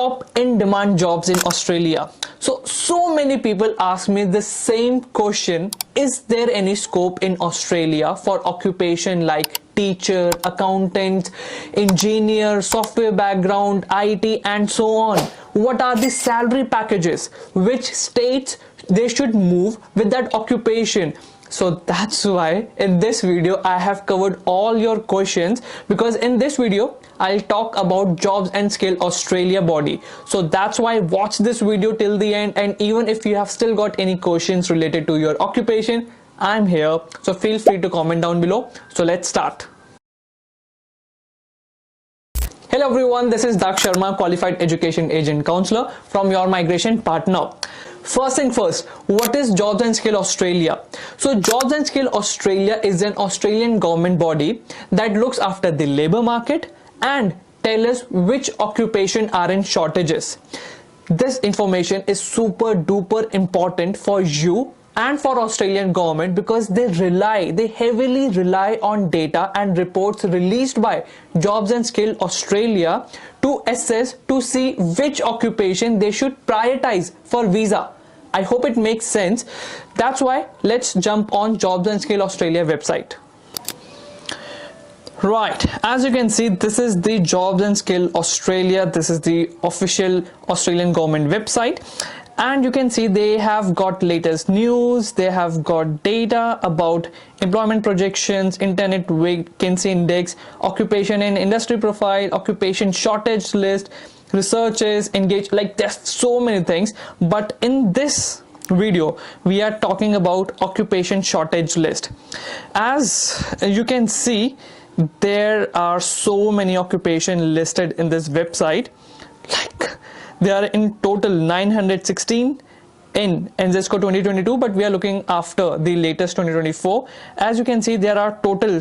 top in demand jobs in Australia. So many people ask me the same question: is there any scope in Australia for occupation like teacher, accountant, engineer, software background, IT, and so on? What are the salary packages? Which states they should move with that occupation? So that's why in this video I have covered all your questions, because in this video I'll talk about Jobs and Skill Australia body. So that's why watch this video till the end, and even if you have still got any questions related to your occupation, I'm here, so feel free to comment down below. So let's start. Hello everyone, this is Daksh Sharma, Qualified Education Agent Counselor from your migration partner. First thing first, what is Jobs and Skill Australia? So Jobs and Skill Australia is an Australian government body that looks after the labor market and tell us which occupation are in shortages. This information is super duper important for you and for Australian government, because they heavily rely on data and reports released by Jobs and Skill Australia to assess, to see which occupation they should prioritize for visa. I hope it makes sense. That's why let's jump on Jobs and Skill Australia website. Right, as you can see, this is the Jobs and Skill Australia. This is the official Australian government website. And you can see they have got latest news, they have got data about employment projections, internet vacancy index, occupation and industry profile, occupation shortage list, researches, engage, like there's so many things. But in this video, we are talking about occupation shortage list. As you can see, there are so many occupation listed in this website. Like, there are in total 916 in NZSCO 2022, but we are looking after the latest 2024. As you can see, there are total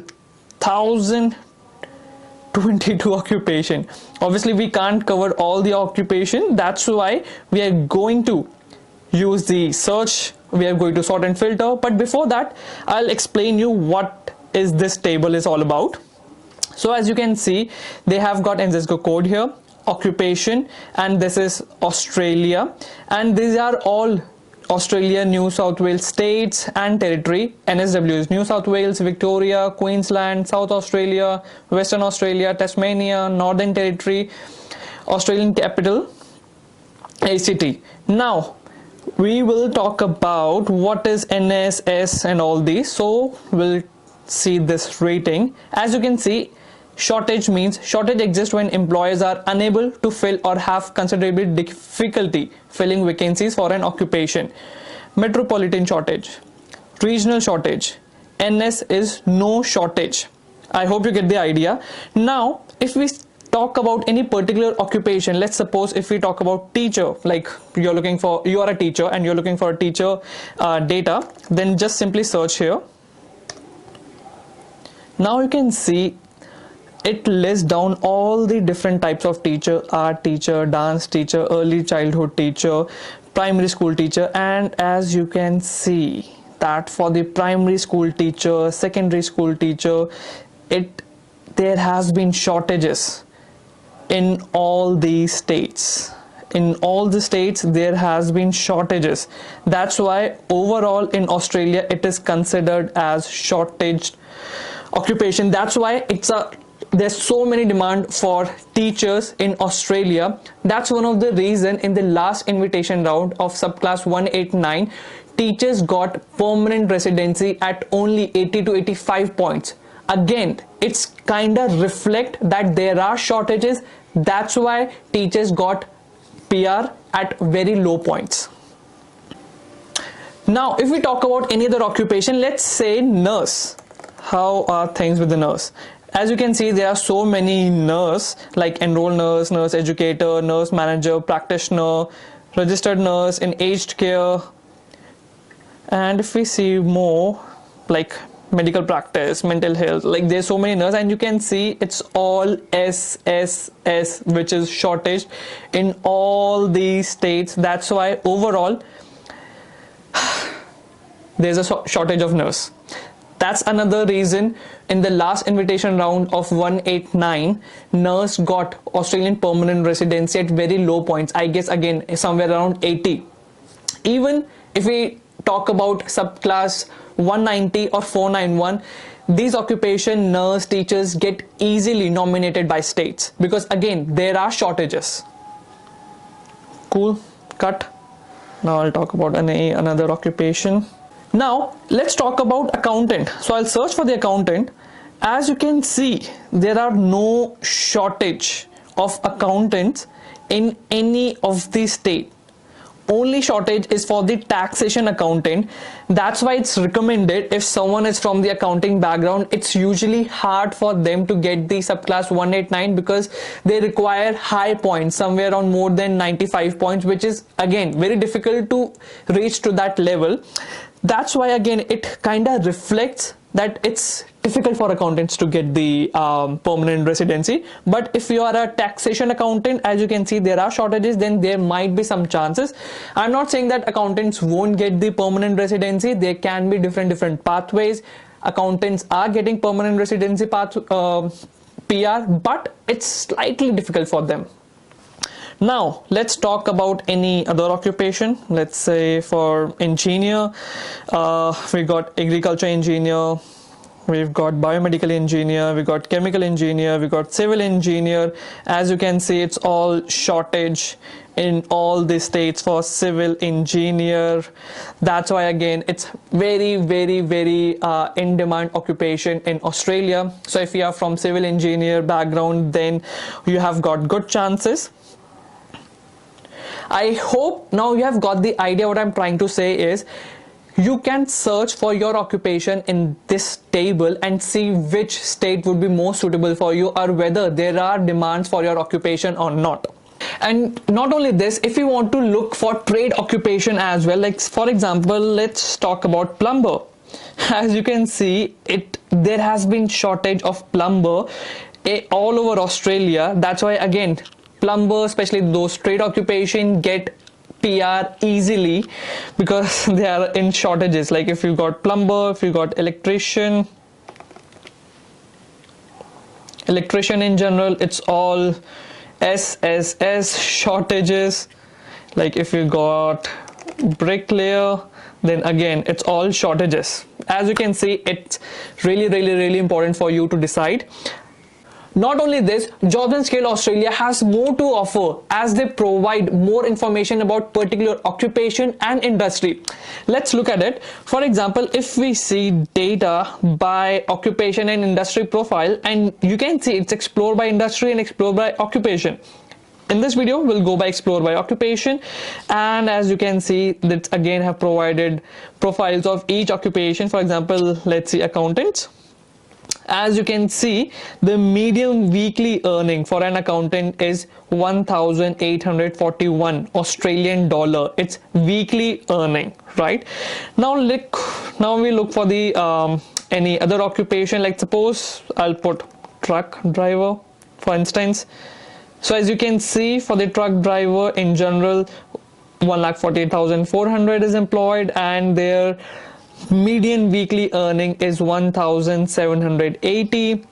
1022 occupation. Obviously, we can't cover all the occupation. That's why we are going to use the search. We are going to sort and filter. But before that, I'll explain you what is this table is all about. So as you can see, they have got NZSCO code here, occupation, and this is Australia, and these are all Australia, New South Wales states and territory. NSW is New South Wales, Victoria, Queensland, South Australia, Western Australia, Tasmania, Northern Territory, Australian Capital, ACT. Now we will talk about what is NSS and all these. So we'll see this rating. As you can see, shortage means shortage exists when employers are unable to fill or have considerable difficulty filling vacancies for an occupation. Metropolitan shortage, regional shortage, NS is no shortage. I hope you get the idea. Now, if we talk about any particular occupation, let's suppose if we talk about teacher, like you are a teacher and you're looking for a teacher data, then just simply search here. Now you can see it lists down all the different types of teacher: art teacher, dance teacher, early childhood teacher, primary school teacher. And as you can see that for the primary school teacher, secondary school teacher, there has been shortages in all these states. In all the states there has been shortages. That's why overall in Australia it is considered as shortage occupation. That's why there's so many demand for teachers in Australia. That's one of the reason in the last invitation round of subclass 189, teachers got permanent residency at only 80 to 85 points. Again, it's kind of reflect that there are shortages. That's why teachers got PR at very low points. Now, if we talk about any other occupation, let's say nurse. How are things with the nurse? As you can see, there are so many nurse, like enrolled nurse, nurse educator, nurse manager, practitioner, registered nurse in aged care. And if we see more, like medical practice, mental health, like there's so many nurse, and you can see it's all SSS, which is shortage in all these states. That's why overall there's a shortage of nurse. That's another reason in the last invitation round of 189, nurse got Australian permanent residency at very low points. I guess again somewhere around 80. Even if we talk about subclass 190 or 491, these occupation nurse teachers get easily nominated by states because again there are shortages. Cool, cut. Now I'll talk about another occupation. Now let's talk about accountant. So I'll search for the accountant. As you can see, there are no shortage of accountants in any of the state. Only shortage is for the taxation accountant. That's why it's recommended if someone is from the accounting background, it's usually hard for them to get the subclass 189 because they require high points, somewhere around more than 95 points, which is again very difficult to reach to that level. That's why again it kind of reflects that it's difficult for accountants to get the permanent residency. But if you are a taxation accountant, as you can see there are shortages, then there might be some chances. I'm not saying that accountants won't get the permanent residency. There can be different pathways. Accountants are getting permanent residency path PR, but it's slightly difficult for them. Now let's talk about any other occupation. Let's say for engineer, we got agriculture engineer, we've got biomedical engineer, we got chemical engineer, we got civil engineer. As you can see, it's all shortage in all the states for civil engineer. That's why again it's very in demand occupation in Australia. So if you are from civil engineer background, then you have got good chances. I hope now you have got the idea. What I'm trying to say is you can search for your occupation in this table and see which state would be more suitable for you or whether there are demands for your occupation or not. And not only this, if you want to look for trade occupation as well, like for example, let's talk about plumber. As you can see, there has been shortage of plumber all over Australia. That's why again plumber, especially those trade occupation, get PR easily because they are in shortages. Like if you got plumber, if you got electrician in general, it's all SSS shortages. Like if you got bricklayer, then again it's all shortages. As you can see, it's really important for you to decide. Not only this, Jobs and Skill Australia has more to offer as they provide more information about particular occupation and industry. Let's look at it. For example, if we see data by occupation and industry profile, and you can see it's explore by industry and explore by occupation. In this video, we'll go by explore by occupation, and as you can see, that again have provided profiles of each occupation. For example, let's see accountants. As you can see, the median weekly earning for an accountant is 1,841 Australian dollar. It's weekly earning, right? Now we look for the any other occupation. Like suppose I'll put truck driver, for instance. So as you can see, for the truck driver in general, 1,48,400 is employed, and their median weekly earning is 1,780.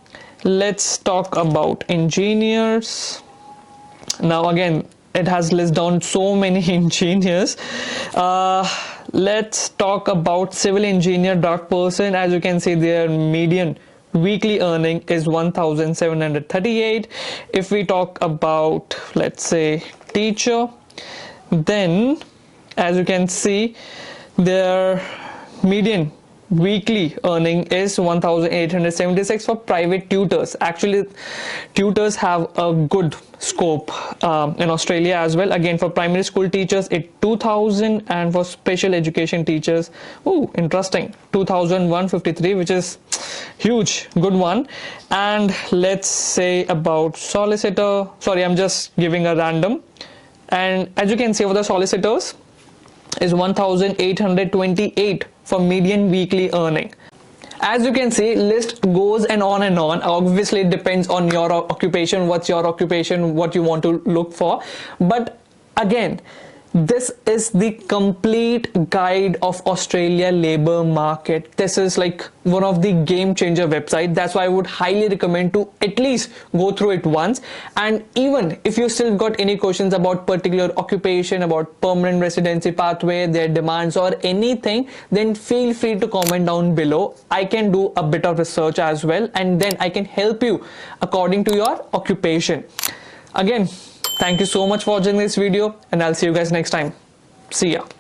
Let's talk about engineers. Now again, it has listed down so many engineers. Let's talk about civil engineer dark person. As you can see, their median weekly earning is 1,738. If we talk about, let's say, teacher, then as you can see, their median weekly earning is 1,876 for private tutors. Actually, tutors have a good scope in Australia as well. Again, for primary school teachers, it's 2,000, and for special education teachers, interesting, 2,153, which is huge, good one. And let's say about solicitor. Sorry, I'm just giving a random. And as you can see, for the solicitors is 1,828 for median weekly earning. As you can see, list goes and on and on. Obviously it depends on your occupation, what's your occupation, what you want to look for. But again, this is the complete guide of Australia labor market. This is like one of the game changer website. That's why I would highly recommend to at least go through it once. And even if you still got any questions about particular occupation, about permanent residency pathway, their demands or anything, then feel free to comment down below. I can do a bit of research as well, and then I can help you according to your occupation. Again, thank you so much for watching this video, and I'll see you guys next time. See ya.